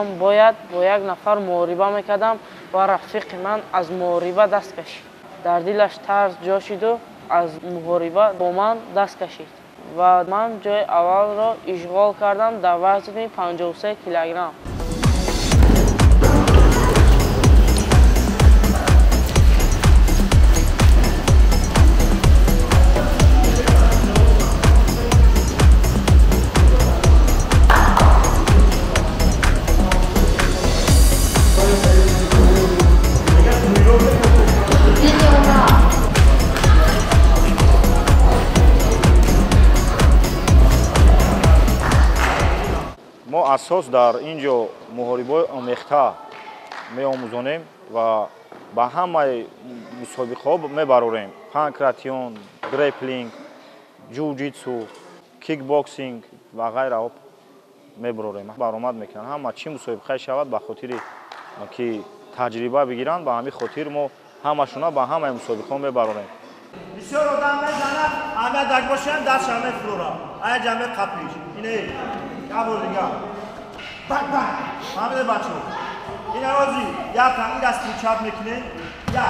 من باید با یک نفر محاربه میکردم و رفیق من از محاربه دست کشید. در دلش ترس جا شد و از محاربه با من دست کشید و من جای اول را اشغال کردم در وزن 53 کیلوگرم. ما اساس در اینجا محاربه‌های آمیخته می‌آموزانیم و با همه مسابقه‌ها می‌بریم. پانکراتیون، گریپلینگ، جوجیتسو، کیک باکسینگ و غیره می‌بریم. برآمد میکنن همه چی مسابقه شود به خاطر که تجربه بگیرن به همین خاطر ما همشون با همه مسابقه می‌بریم. بسیار آدم میزنن همه دک باشن دست همه فلورا آیا جمع قپیش اینه کبور دیگه بک بک محمد بچه این آوازی یا این دست چپ میکنه یا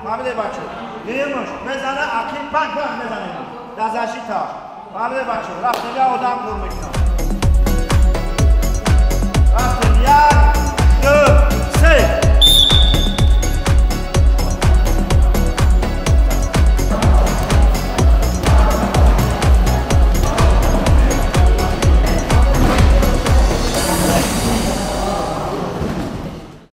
محمد بچه نیمش میزنه اخیر بک بک میزنه دستشی تا محمد بچه رفتن یا آدم کور میکنه رفتن یک دو